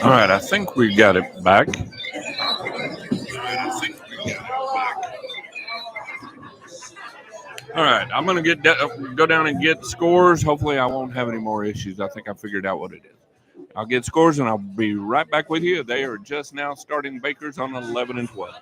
All right, I think we got it back. All right, I'm gonna go down and get scores. Hopefully, I won't have any more issues. I think I figured out what it is. I'll get scores and I'll be right back with you. They are just now starting Bakers on 11 and 12.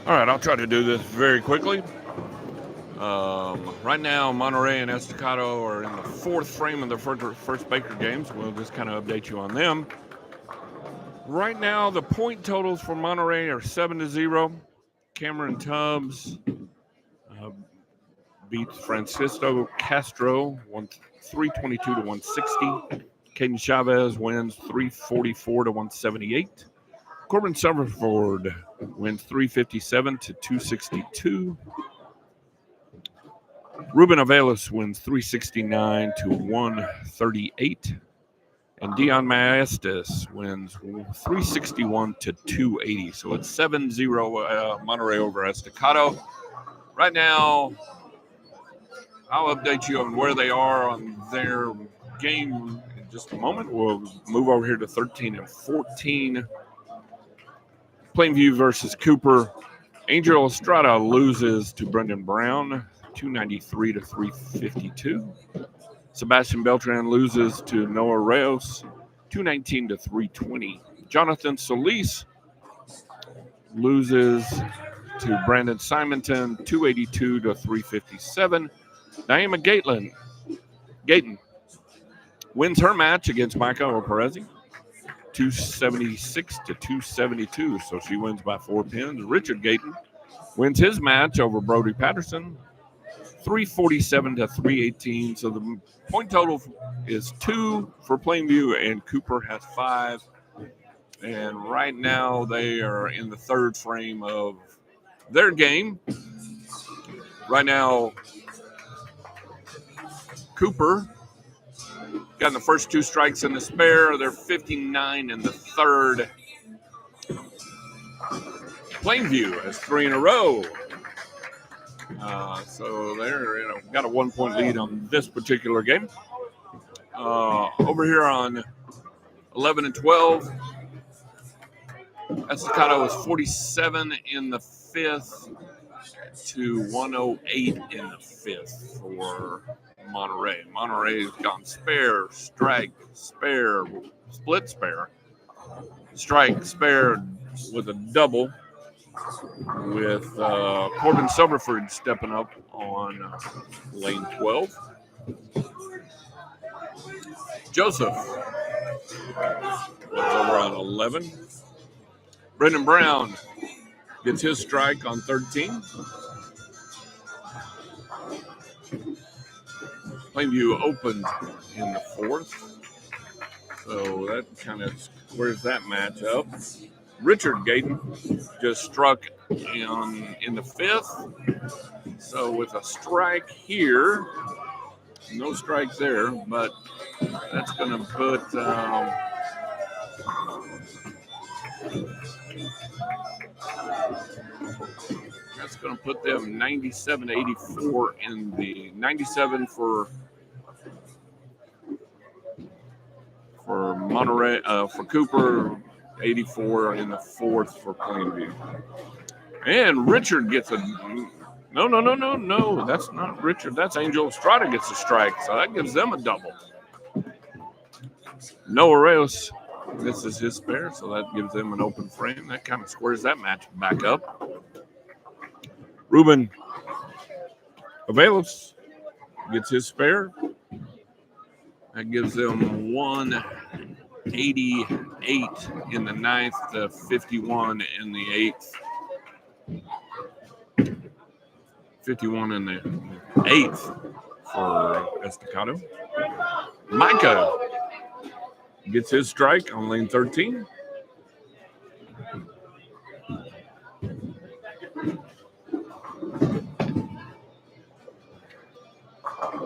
All right, I'll try to do this very quickly. Right now, Monterey and Estacado are in the fourth frame of their first Baker games. We'll just kind of update you on them. Right now, the point totals for Monterey are 7-0. Cameron Tubbs beats Francisco Castro 322 to 160. Caden Chavez wins 344 to 178. Corbin Summerford wins 357 to 262. Ruben Avelis wins 369 to 138. And Dion Maestas wins 361 to 280. So it's 7-0 Monterey over Estacado. Right now, I'll update you on where they are on their game in just a moment. We'll move over here to 13 and 14. Plainview versus Cooper. Angel Estrada loses to Brendan Brown, 293 to 352. Sebastian Beltran loses to Noah Reyes, 219 to 320. Jonathan Solis loses to Brandon Simonton, 282 to 357. Naima Gayton wins her match against Micah Operezi, 276 to 272. So she wins by 4 pins. Richard Gayton wins his match over Brody Patterson, 347 to 318. So the point total is 2 for Plainview, and Cooper has 5. And right now they are in the third frame of their game. Right now, Cooper got the first 2 strikes in the spare. They're 59 in the third. Plainview has 3 in a row. So they're got a 1-point lead on this particular game. Over here on 11 and 12, Estacado is 47 in the fifth to 108 in the fifth for Monterey. Monterey's gone spare, strike, spare, split spare, strike, spare with a double, with Corbin Summerford stepping up on lane 12. Joseph was over on 11. Brendan Brown gets his strike on 13. Plainview opened in the fourth. So that kind of squares that match up. Richard Gayton just struck in the fifth. So with a strike here, no strikes there, but that's going to put them 97-84 in the 97 for Monterey, for Cooper, 84 in the fourth for Plainview. And Richard gets a no. That's not Richard. That's Angel Estrada gets a strike, so that gives them a double. Noah Reyes misses his spare, so that gives them an open frame. That kind of squares that match back up. Ruben Avelos gets his spare. That gives them 188 in the ninth to 51 in the eighth. 51 in the eighth for Estacado. Micah gets his strike on lane 13.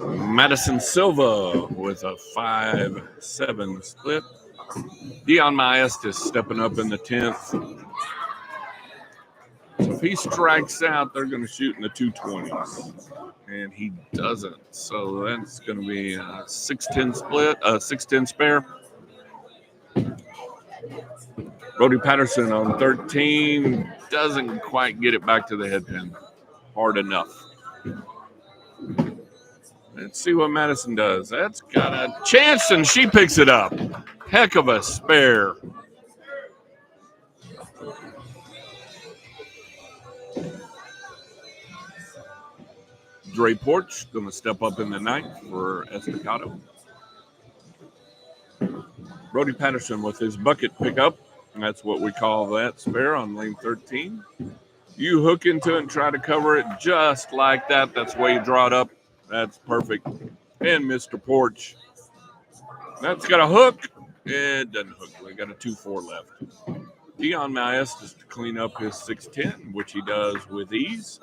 Madison Silva with a 5-7 split. Dion Maestas stepping up in the 10th. So if he strikes out, they're going to shoot in the 220s. And he doesn't. So that's going to be a 6-10 split, a 6-10 spare. Brody Patterson on 13 doesn't quite get it back to the head pin hard enough. Let's see what Madison does. That's got a chance, and she picks it up. Heck of a spare. Dre Porch going to step up in the ninth for Estacado. Brody Patterson with his bucket pickup. That's what we call that spare on lane 13. You hook into it and try to cover it just like that. That's the way you draw it up. That's perfect. And Mr. Porch. That's got a hook. It doesn't hook. We got a 2-4 left. Dion Maestas to clean up his 610, which he does with ease.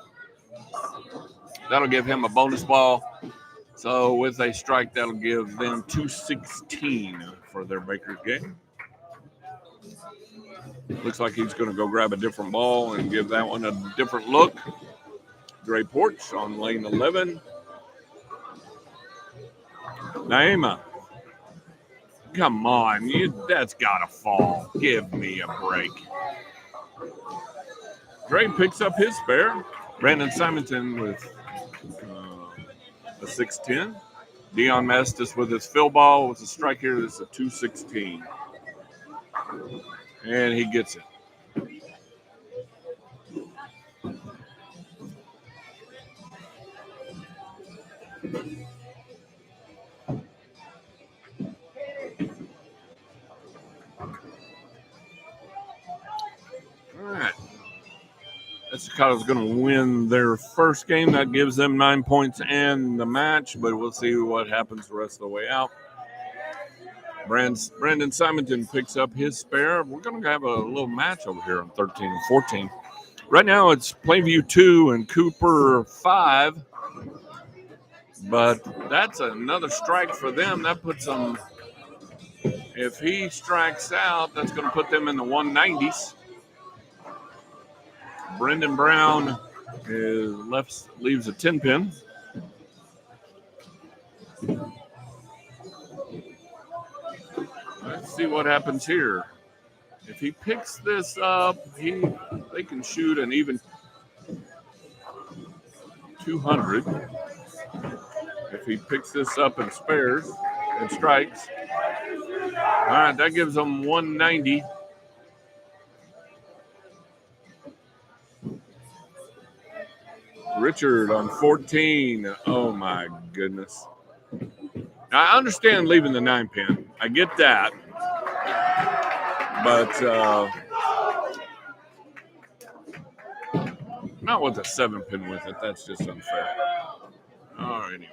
That'll give him a bonus ball. So with a strike, that'll give them 216 for their Baker's game. Looks like he's going to go grab a different ball and give that one a different look. Dre Porch on lane 11. Naima. Come on, that's got to fall. Give me a break. Dre picks up his spare. Brandon Simonton with a 610. Dion Maestas with his fill ball with a strike here. This is a 216. And he gets it. All right. Estacado's going to win their first game. That gives them 9 points and the match, but we'll see what happens the rest of the way out. Brandon Simonton picks up his spare. We're going to have a little match over here on 13 and 14. Right now it's Plainview 2 and Cooper 5, but that's another strike for them. That puts them, if he strikes out, that's going to put them in the 190s. Brendan Brown leaves a 10 pin. Let's see what happens here. If he picks this up, they can shoot an even 200. If he picks this up and spares and strikes. All right, that gives them 190. Richard on 14. Oh, my goodness. I understand leaving the 9 pin. I get that. But not with a 7 pin with it. That's just unfair. All right, anyway.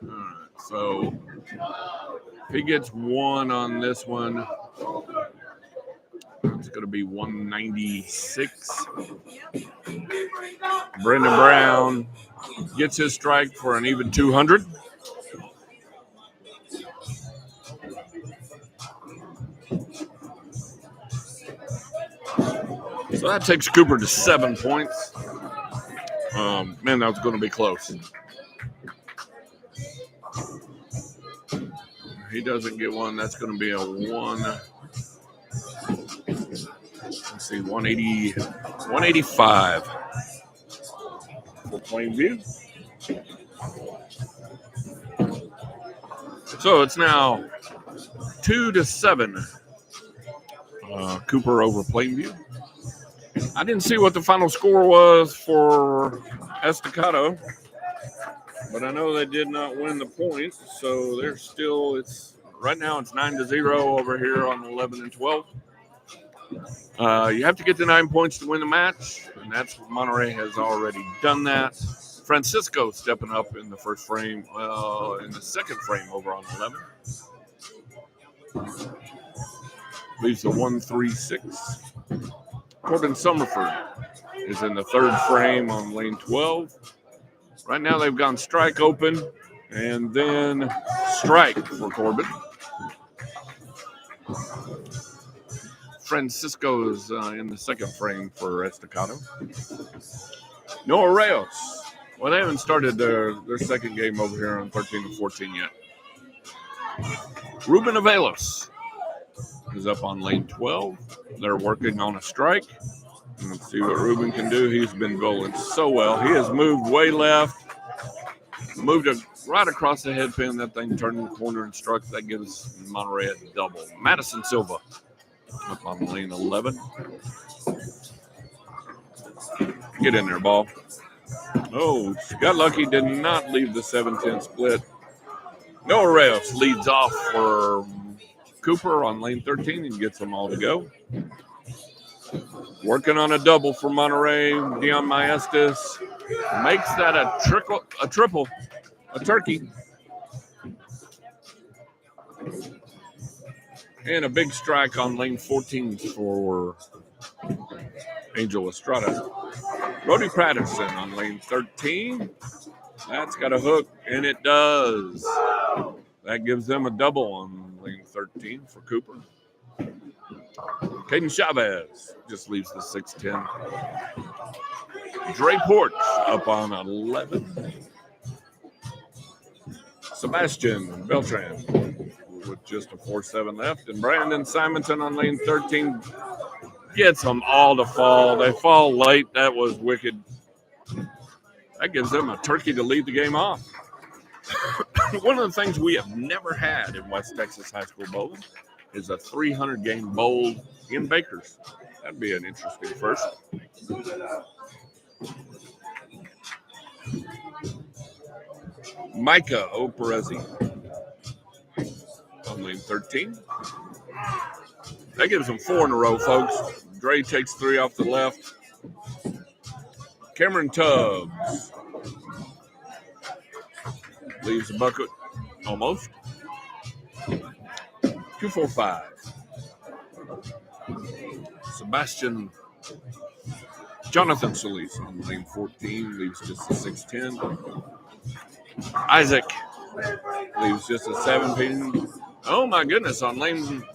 All right. So if he gets 1 on this one, it's going to be 196. Brendan Brown gets his strike for an even 200. So that takes Cooper to 7 points. Man, that was going to be close. He doesn't get 1. That's going to be a 1. Let's see, 185 for Plainview. So it's now 2-7. Cooper over Plainview. I didn't see what the final score was for Estacado, but I know they did not win the points, so they're still. Right now it's 9-0 over here on 11 and 12. You have to get the 9 points to win the match, and that's what Monterey has already done that. Francisco stepping up in the first frame, in the second frame over on 11. Leaves the 1-3-6. Corbin Summerford is in the third frame on lane 12. Right now they've gone strike open and then strike for Corbin. Francisco is in the second frame for Estacado. Noah Reyes. Well, they haven't started their second game over here on 13 and 14 yet. Ruben Avelos is up on lane 12. They're working on a strike. Let's see what Ruben can do. He's been bowling so well. He has moved way left, moved right across the head pin. That thing turned in the corner and struck. That gives Monterey a double. Madison Silva up on lane 11. Get in there, ball. Oh, got lucky, did not leave the 7-10 split. Noah Reyes leads off for Cooper on lane 13 and gets them all to go. Working on a double for Monterey. Dion Maestas makes that a triple, a turkey. And a big strike on lane 14 for Angel Estrada. Brody Patterson on lane 13. That's got a hook, and it does. That gives them a double on lane 13 for Cooper. Caden Chavez just leaves the 6-10. Dre Porch up on 11. Sebastian Beltran with just a 4-7 left. And Brandon Simonton on lane 13 gets them all to fall. They fall late. That was wicked. That gives them a turkey to lead the game off. One of the things we have never had in West Texas high school bowling is a 300-game bowl in Bakers. That'd be an interesting first. Micah Operezzi on lane 13. That gives them 4 in a row, folks. Dre takes 3 off the left. Cameron Tubbs leaves the bucket almost. 2-4-5. Sebastian Jonathan Solis on lane 14 leaves just a 6-10. Isaac leaves just a 7-pin. Oh my goodness, on lane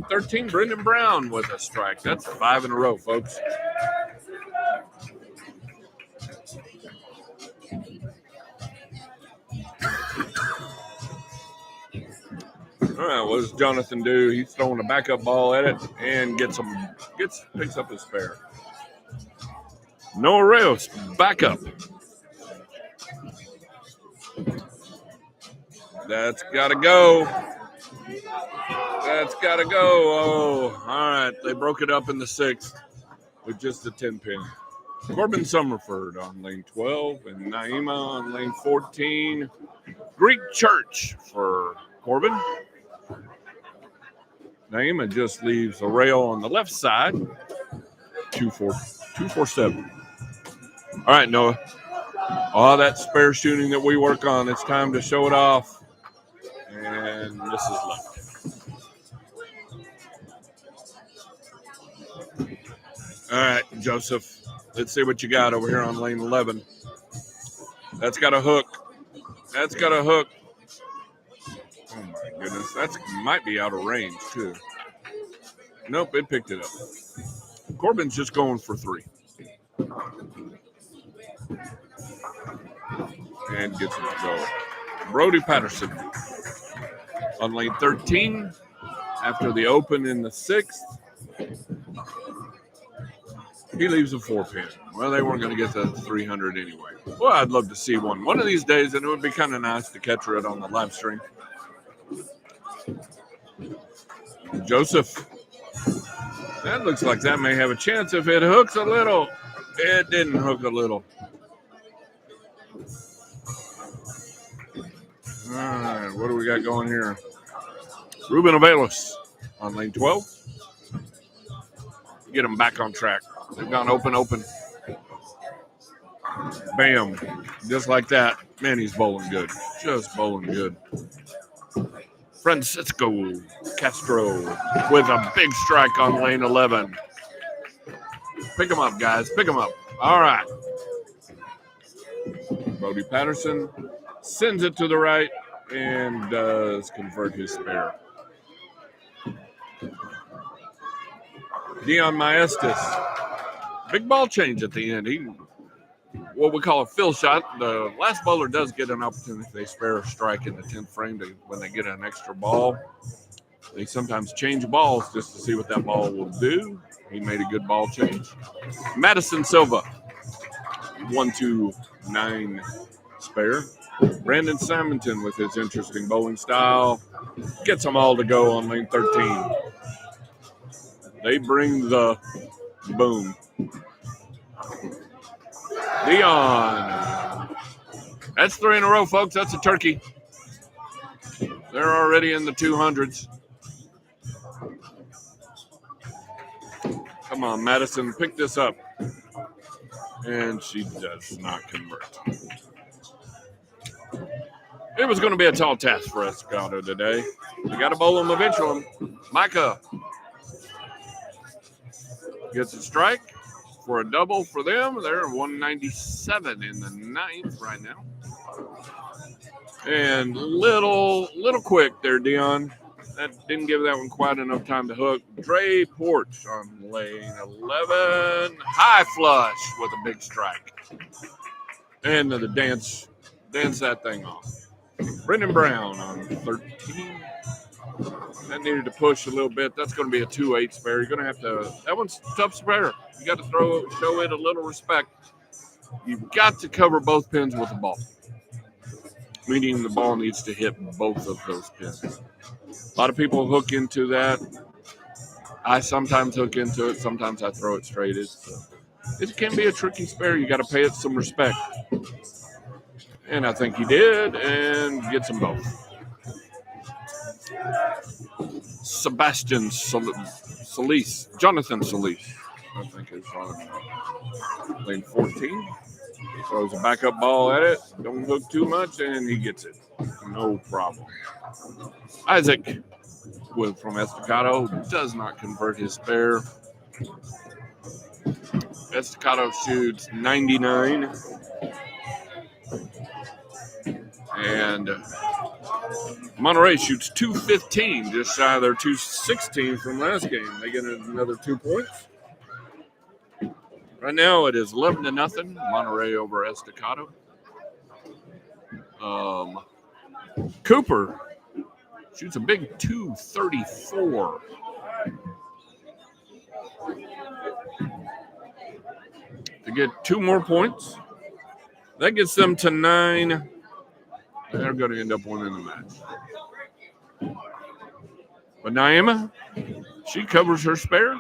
13, Brendan Brown with a strike. That's 5 in a row, folks. All right, what does Jonathan do? He's throwing a backup ball at it and picks up his spare. Noah Reyes back up. That's got to go. That's got to go. Oh, all right. They broke it up in the 6th with just a 10-pin. Corbin Summerford on lane 12 and Naima on lane 14. Greek Church for Corbin. Naima just leaves a rail on the left side. 2-4-7. All right, Noah. All that spare shooting that we work on, it's time to show it off. And this is left. All right, Joseph. Let's see what you got over here on lane 11. That's got a hook. That's got a hook. Oh, my goodness. That might be out of range, too. Nope, it picked it up. Corbin's just going for 3. And gets it to go. Brody Patterson on lane 13 after the open in the 6th. He leaves a 4-pin. Well, they weren't going to get the 300 anyway. Well, I'd love to see one of these days, and it would be kind of nice to capture it on the live stream. Joseph. That looks like that may have a chance if it hooks a little. It didn't hook a little. All right, what do we got going here? Ruben Avelos on lane 12. Get them back on track. They've gone open. Bam. Just like that. Man, he's bowling good. Just bowling good. Francisco Castro with a big strike on lane 11. Pick him up, guys. Pick him up. All right. Brody Patterson sends it to the right and does convert his spare. Dion Maestas. Big ball change at the end. What we call a fill shot. The last bowler does get an opportunity if they spare a strike in the 10th frame when they get an extra ball. They sometimes change balls just to see what that ball will do. He made a good ball change. Madison Silva, 1-2-9 spare. Brandon Simonton with his interesting bowling style gets them all to go on lane 13. They bring the boom. Dion. That's 3 in a row, folks. That's a turkey. They're already in the 200s. Come on, Madison, pick this up. And she does not convert. It was going to be a tall task for Escada today. We got to bowl them eventually. Micah gets a strike for a double for them. They're 197 in the ninth right now. And little quick there, Dion. That didn't give that one quite enough time to hook. Dre Porch on lane 11. High flush with a big strike. And the dance that thing off. Brendan Brown on 13. That needed to push a little bit. That's going to be a 2-8 spare. You're going to have to. That one's a tough spare. You got to show it a little respect. You've got to cover both pins with the ball. Meaning the ball needs to hit both of those pins. A lot of people hook into that. I sometimes hook into it. Sometimes I throw it straight. It can be a tricky spare. You got to pay it some respect. And I think he did, and gets them both. Sebastian Solis, Jonathan Solis, I think is on lane 14. He throws a backup ball at it. Don't hook too much, and he gets it. No problem. Isaac from Estacado does not convert his spare. Estacado shoots 99. And Monterey shoots 215, just shy of their 216 from last game. They get another 2 points. Right now it is 11-0, Monterey over Estacado. Cooper shoots a big 234. To get 2 more points. That gets them to 9. They're going to end up winning the match. But Naima, she covers her spare.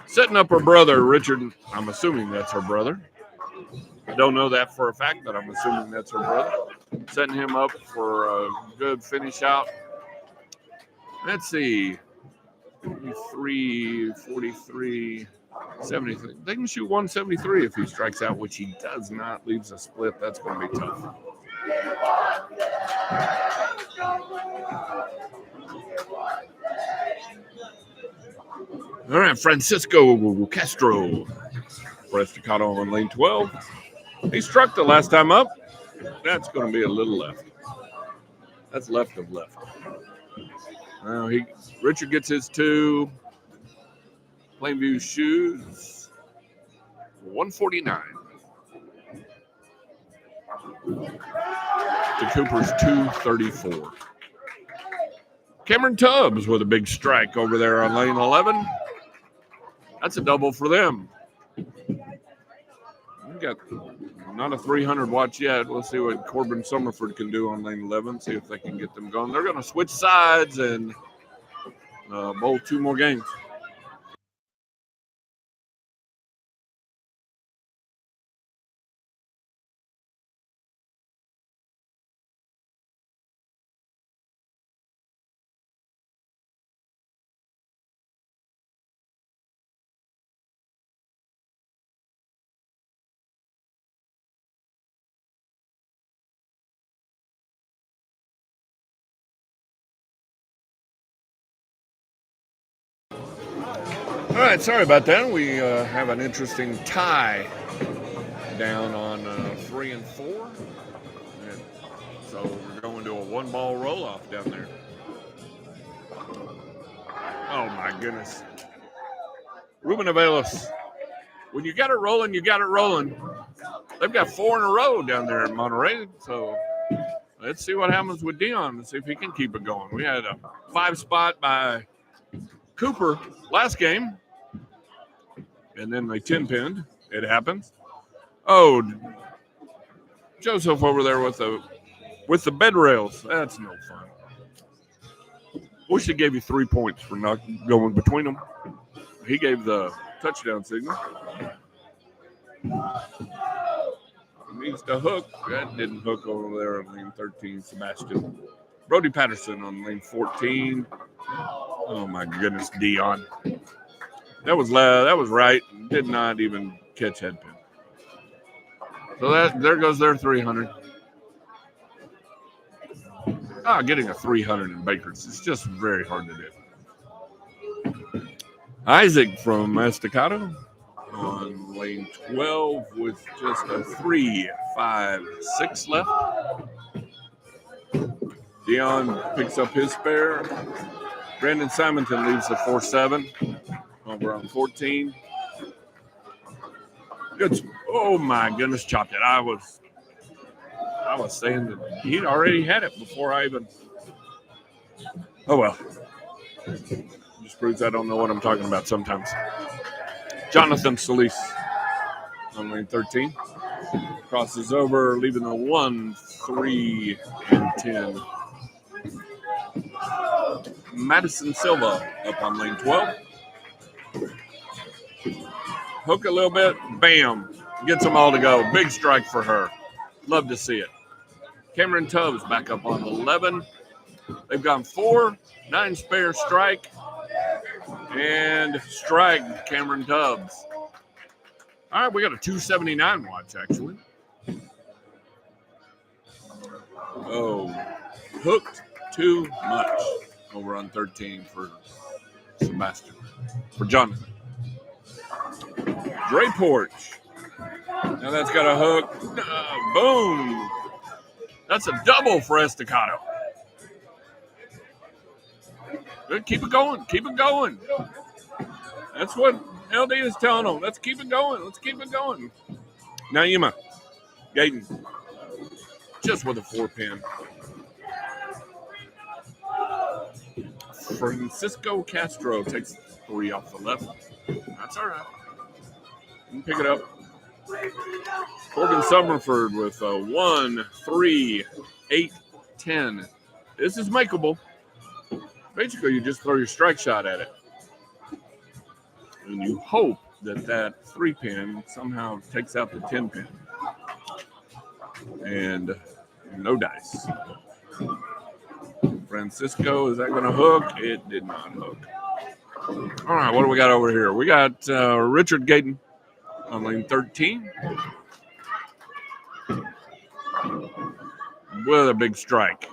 Setting up her brother, Richard. I'm assuming that's her brother. I don't know that for a fact, but I'm assuming that's her brother. Setting him up for a good finish out. Let's see. 43, 73. They can shoot 173 if he strikes out, which he does not. Leaves a split. That's going to be tough. All right, Francisco Castro for Estacado on lane 12. He struck the last time up. That's going to be a little left. That's left of left. Now Richard gets his 2. Plainview shoes 149. To Cooper's 234. Cameron Tubbs with a big strike over there on lane 11. That's a double for them. We've got not a 300 watch yet. We'll see what Corbin Summerford can do on lane 11, see if they can get them going. They're going to switch sides and bowl 2 more games. All right, sorry about that. We have an interesting tie down on 3 and 4. And so we're going to a 1-ball roll-off down there. Oh, my goodness. Ruben Avelos. When you got it rolling, you got it rolling. They've got 4 in a row down there in Monterey. So let's see what happens with Dion and see if he can keep it going. We had a 5 spot by Cooper last game. And then they 10-pinned. It happens. Oh, Joseph over there with the bed rails. That's no fun. Wish he gave you 3 points for not going between them. He gave the touchdown signal. needs to hook. That didn't hook over there on lane 13, Sebastian. Brody Patterson on lane 14. Oh, my goodness, Dion. That was right. Did not even catch head pin. So there goes their 300. Getting a 300 in Bakers is just very hard to do. Isaac from Estacado on lane 12 with just a 3.56 left. Dion picks up his spare. Brandon Simonton leaves the 4.7 over on 14. Good. Oh my goodness, chopped it. I was saying that he'd already had it before I even. Oh well. Just proves I don't know what I'm talking about sometimes. Jonathan Solis on lane 13. Crosses over, leaving a 1, 3, and 10. Madison Silva up on lane 12. Hook a little bit, bam. Gets them all to go. Big strike for her. Love to see it. Cameron Tubbs back up on 11. They've gone 4, 9 spare strike. And strike Cameron Tubbs. All right, we got a 279 watch, actually. Oh, hooked too much over on 13 for Sebastian. For Jonathan. Dre Porch. Now that's got a hook. Boom. That's a double for Estacado. Good. Keep it going. Keep it going. That's what LD is telling them. Let's keep it going. Let's keep it going. Naima. Gaten. Just with a 4-pin. Francisco Castro takes 3 off the left. That's all right. You can pick it up. Corbin Summerford with a 1, 3, 8, 10. This is makeable. Basically, you just throw your strike shot at it. And you hope that 3-pin somehow takes out the 10-pin. And no dice. Francisco, is that going to hook? It did not hook. All right, what do we got over here? We got Richard Gaten on lane 13 with a big strike.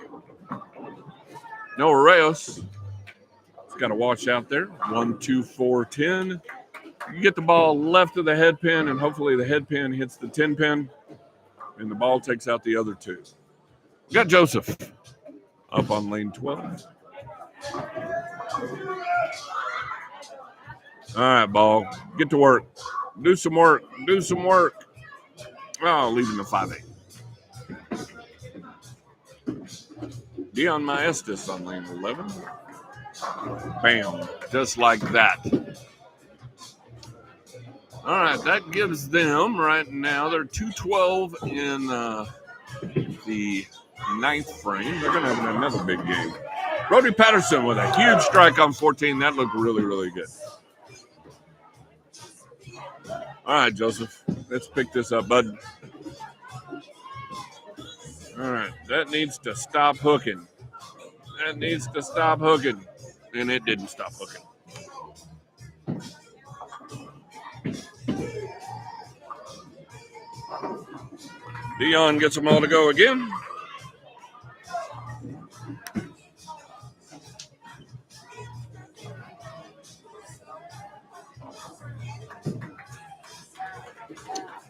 Noah Reyes has got a wash out there. 1, 2, 4, 10. You get the ball left of the head pin, and hopefully the head pin hits the 10 pin, and the ball takes out the other 2. We got Joseph up on lane 12. All right, ball. Get to work. Do some work. Do some work. Oh, leaving the 5-8. Dion Maestas on lane 11. Bam. Just like that. All right, that gives them right now, they're 212 in the 9th frame. They're going to have another big game. Brody Patterson with a huge strike on 14. That looked really, really good. All right, Joseph, let's pick this up, bud. All right, that needs to stop hooking. That needs to stop hooking. And it didn't stop hooking. Dion gets them all to go again.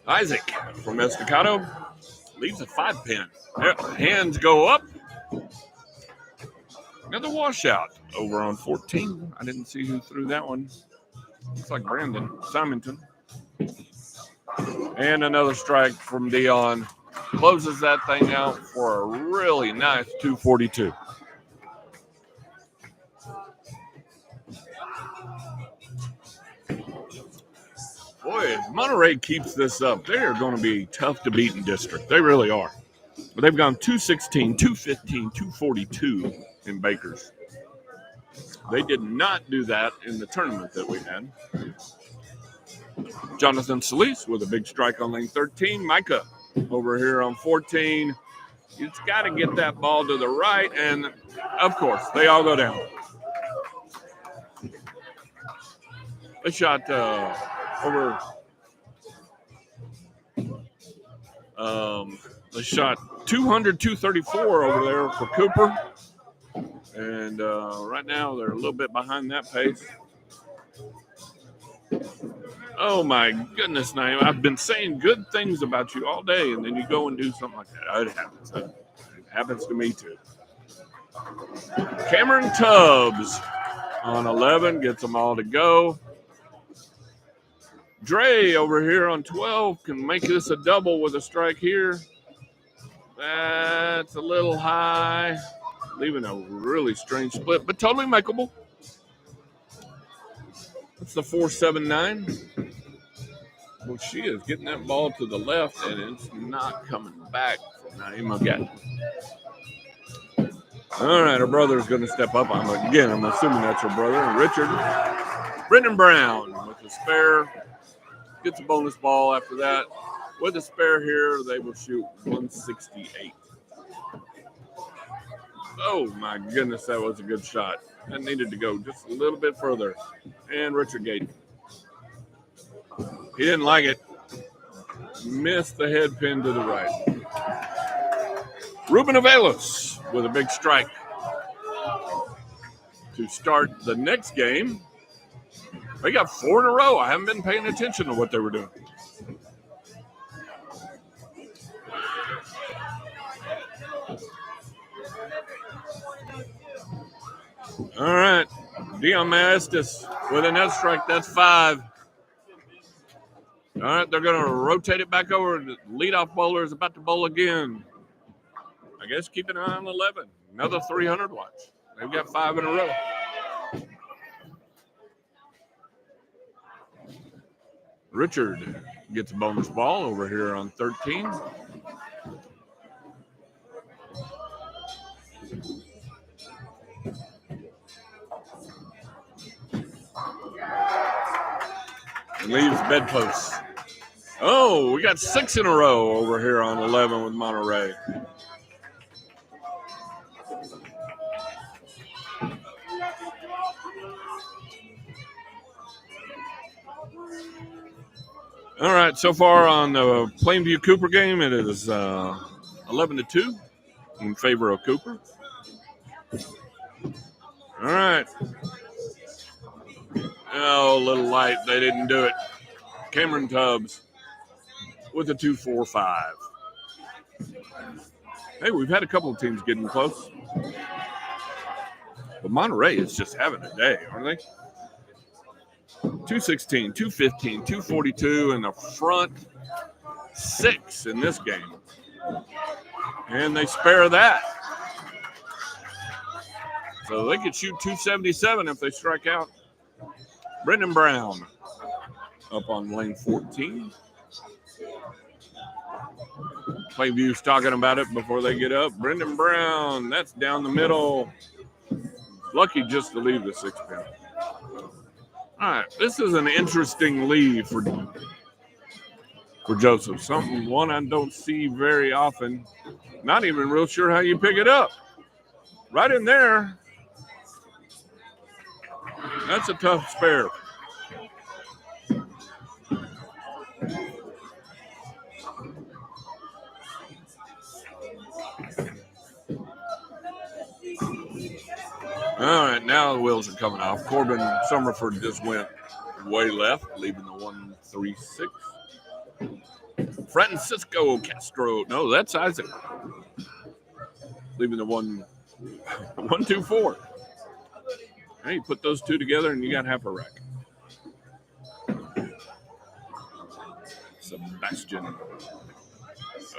Isaac from Estacado leaves a 5-pin. Hands go up. Another washout over on 14. I didn't see who threw that one. Looks like Brandon Simonton. And another strike from Dion. Closes that thing out for a really nice 242. Boy, if Monterey keeps this up, they are going to be tough to beat in district. They really are. But they've gone 216, 215, 242 in Bakers. They did not do that in the tournament that we had. Jonathan Solis with a big strike on lane 13. Micah over here on 14. It's got to get that ball to the right, and of course, they all go down. They shot over. They shot 200, 234 over there for Cooper, and right now they're a little bit behind that pace. Oh my goodness, Naeem. I've been saying good things about you all day, and then you go and do something like that. It happens. It happens to me too. Cameron Tubbs on 11 gets them all to go. Dre over here on 12 can make this a double with a strike here. That's a little high, leaving a really strange split, but totally makeable. That's the 4.79. Well, she is getting that ball to the left, and it's not coming back from Naeem again. All right, her brother's going to step up. I'm assuming that's her brother, Richard. Brendan Brown with the spare. Gets a bonus ball after that. With a spare here, they will shoot 168. Oh, my goodness, that was a good shot. That needed to go just a little bit further. And Richard Gate. He didn't like it. Missed the head pin to the right. Ruben Avelos with a big strike to start the next game. They got 4 in a row. I haven't been paying attention to what they were doing. All right. Dion Maestas with a net strike. That's 5. All right, they're going to rotate it back over. The leadoff bowler is about to bowl again. I guess keep an eye on 11. Another 300 watch. They've got 5 in a row. Richard gets a bonus ball over here on 13. Leaves bedpost. Oh, we got 6 in a row over here on 11 with Monterey. All right, so far on the Plainview Cooper game, it is 11-2 in favor of Cooper. All right. Oh, a little light. They didn't do it. Cameron Tubbs with a 2.45. Hey, we've had a couple of teams getting close. But Monterey is just having a day, aren't they? 216, 215, 242 in the front 6 in this game. And they spare that. So they could shoot 277 if they strike out. Brendan Brown up on lane 14. Plainview's talking about it before they get up. Brendan Brown, that's down the middle. Lucky just to leave the 6 pin. All right, this is an interesting lead for Joseph. One I don't see very often. Not even real sure how you pick it up. Right in there. That's a tough spare. All right, now the wheels are coming off. Corbin Summerford just went way left, leaving the 136. Francisco Castro. No, that's Isaac. Leaving the 124. Hey, you put those two together and you got half a rack. Sebastian.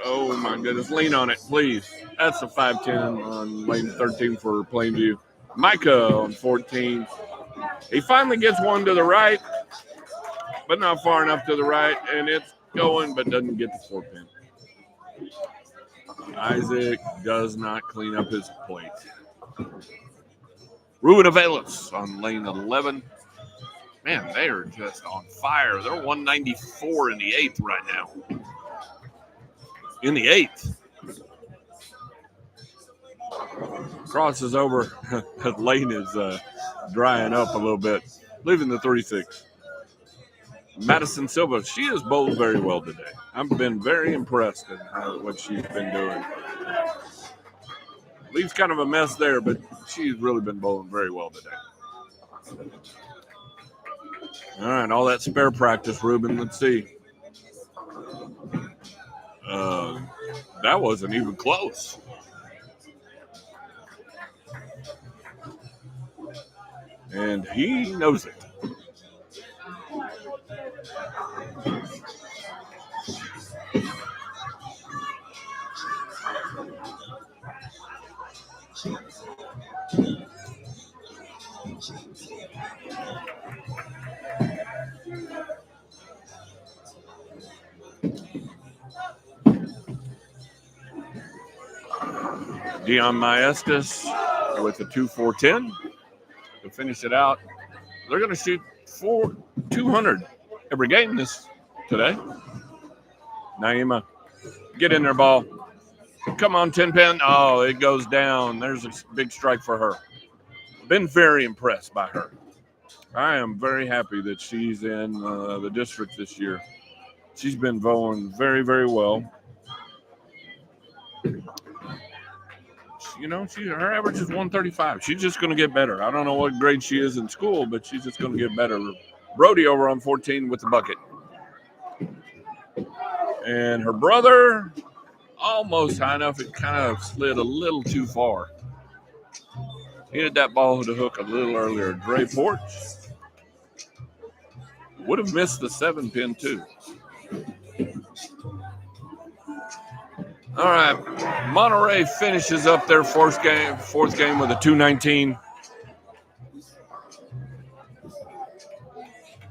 Oh, my goodness. Lean on it, please. That's a 5'10 on lane 13 for Plainview. Micah on 14. He finally gets one to the right, but not far enough to the right, and it's going, but doesn't get the 4 pin. Isaac does not clean up his plate. Ruben Avelis on lane 11. Man, they are just on fire. They're 194 in the 8th right now. in the 8th. Crosses over. That lane is drying up a little bit, leaving the 3-6. Madison Silva, she has bowled very well today. I've been very impressed in what she's been doing. Leaves kind of a mess there, but she's really been bowling very well today. All right, all that spare practice, Ruben. Let's see. That wasn't even close. And he knows it. Dion Maestas with a 2-4-10 to finish it out. They're going to shoot 200 every game today. Naima, get in there, ball. Come on, 10-pin. Oh, it goes down. There's a big strike for her. Been very impressed by her. I am very happy that she's in the district this year. She's been bowling very, very well. You know, her average is 135. She's just going to get better. I don't know what grade she is in school, but she's just going to get better. Brody over on 14 with the bucket. And her brother, almost high enough. It kind of slid a little too far. He hit that ball to the hook a little earlier. Dre Porch would have missed the 7-pin too. All right, Monterey finishes up their fourth game with a 219.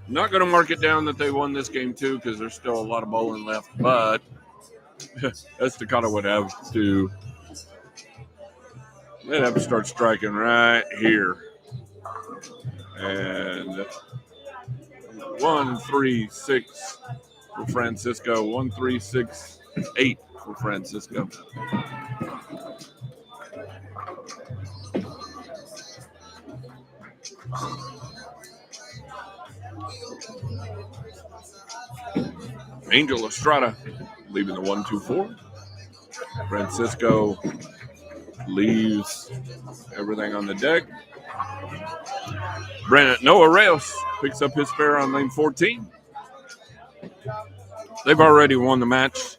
Not going to mark it down that they won this game too because there's still a lot of bowling left, but Estacado would have to start striking right here. And 1-3-6 for Francisco, 1-3-6-8 for Francisco. Angel Estrada leaving the 1-2-4. Francisco leaves everything on the deck. Noah Reyes picks up his spare on lane 14. They've already won the match.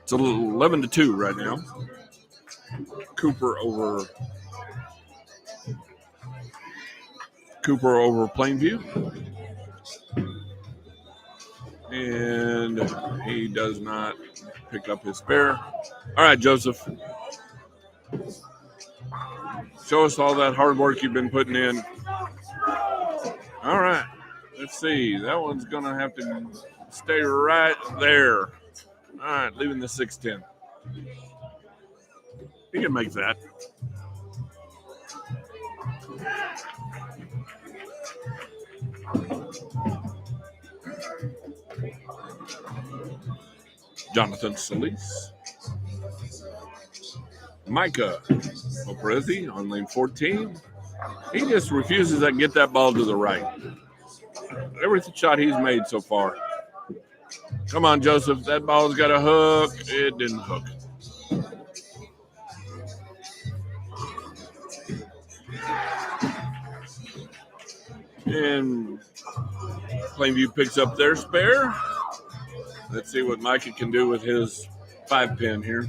It's 11-2 right now. Cooper over Plainview. And he does not pick up his spare. All right, Joseph. Show us all that hard work you've been putting in. All right. Let's see. That one's going to have to stay right there. All right, leaving the 6-10. He can make that. Jonathan Solis. Micah Oprezi on lane 14. He just refuses to get that ball to the right. Every shot he's made so far. Come on, Joseph. That ball's got a hook. It didn't hook. And Plainview picks up their spare. Let's see what Micah can do with his 5-pin here.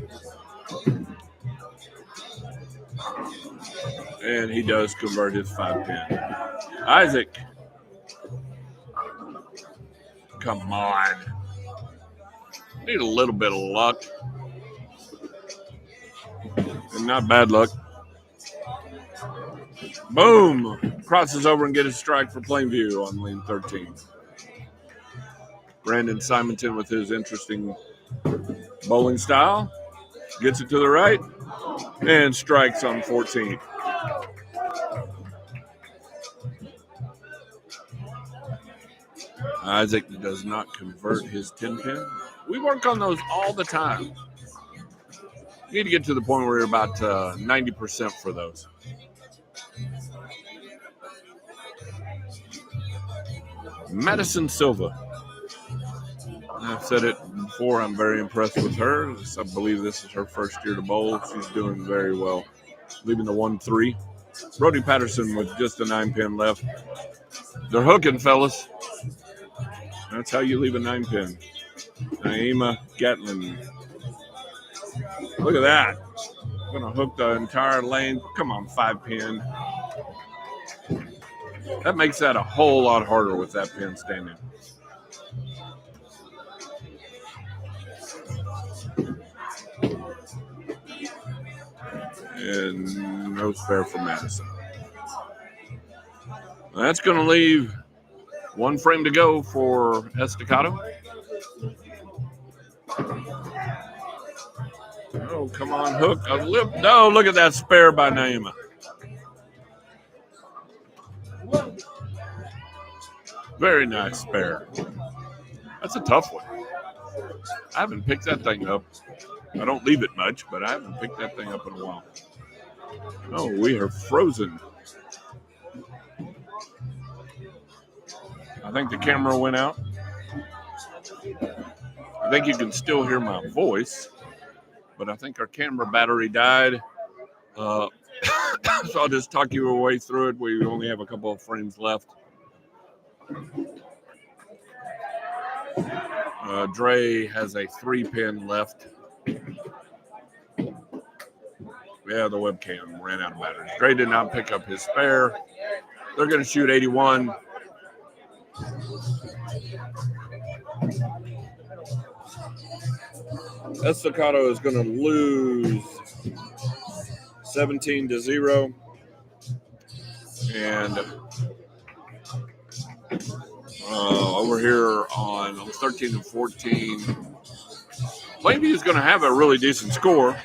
And he does convert his 5-pin. Isaac. Come on. Need a little bit of luck. And not bad luck. Boom. Crosses over and gets a strike for Plainview on lane 13. Brandon Simonton with his interesting bowling style. Gets it to the right and strikes on 14. Isaac does not convert his 10-pin. We work on those all the time. You need to get to the point where you're about 90% for those. Madison Silva. I've said it before. I'm very impressed with her. I believe this is her first year to bowl. She's doing very well. Leaving the 1-3. Brody Patterson with just a 9-pin left. They're hooking, fellas. That's how you leave a 9-pin. Naima Gatlin. Look at that. Going to hook the entire lane. Come on, 5-pin. That makes that a whole lot harder with that pin standing. And no spare for Madison. That's going to leave one frame to go for Estacado. Oh, come on, hook. A lip. No, look at that spare by Naima. Very nice spare. That's a tough one. I haven't picked that thing up. I don't leave it much, but I haven't picked that thing up in a while. Oh, we are frozen. I think the camera went out. I think you can still hear my voice, but I think our camera battery died. So I'll just talk you away through it. We only have a couple of frames left. Dre has a 3-pin left. Yeah, the webcam ran out of batteries. Dre did not pick up his spare. They're going to shoot 81. Estacado is going to lose 17-0. And over here on 13 and 14, Plainview is going to have a really decent score.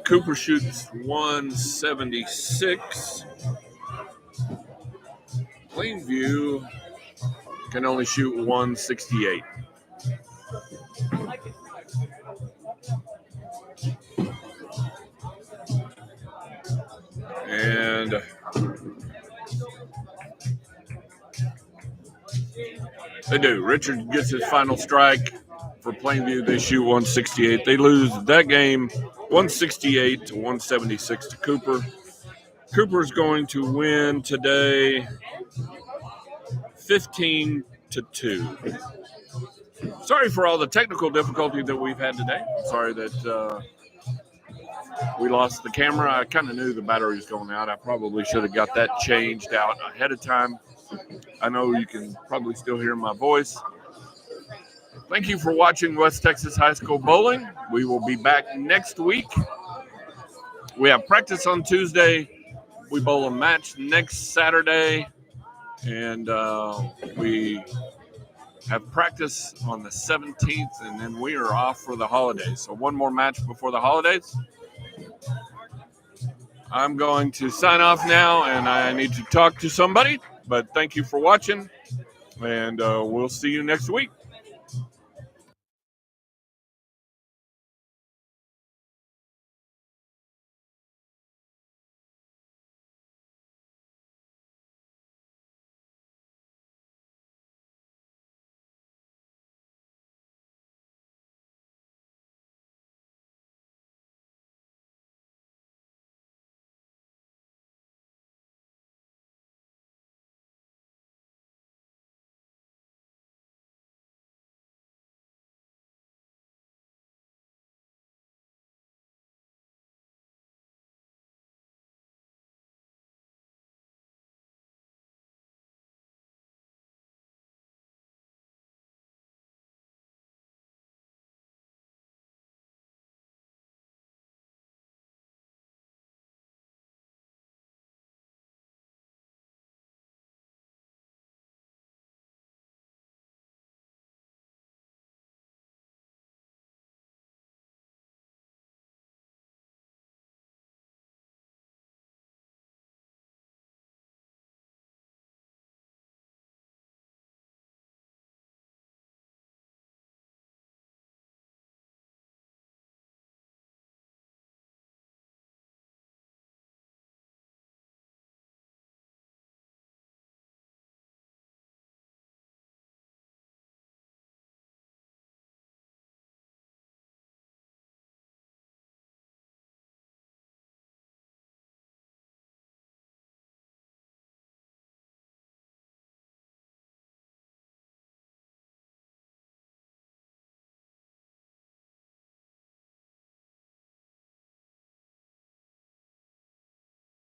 Cooper shoots 176. Plainview can only shoot 168. And they do. Richard gets his final strike for Plainview. They shoot 168. They lose that game 168 to 176 to Cooper. Cooper's going to win today 15-2. Sorry for all the technical difficulty that we've had today. Sorry that we lost the camera. I kind of knew the battery was going out. I probably should have got that changed out ahead of time. I know you can probably still hear my voice. Thank you for watching West Texas High School Bowling. We will be back next week. We have practice on Tuesday. We bowl a match next Saturday. And we have practice on the 17th, and then we are off for the holidays. So one more match before the holidays. I'm going to sign off now, and I need to talk to somebody. But thank you for watching, and we'll see you next week.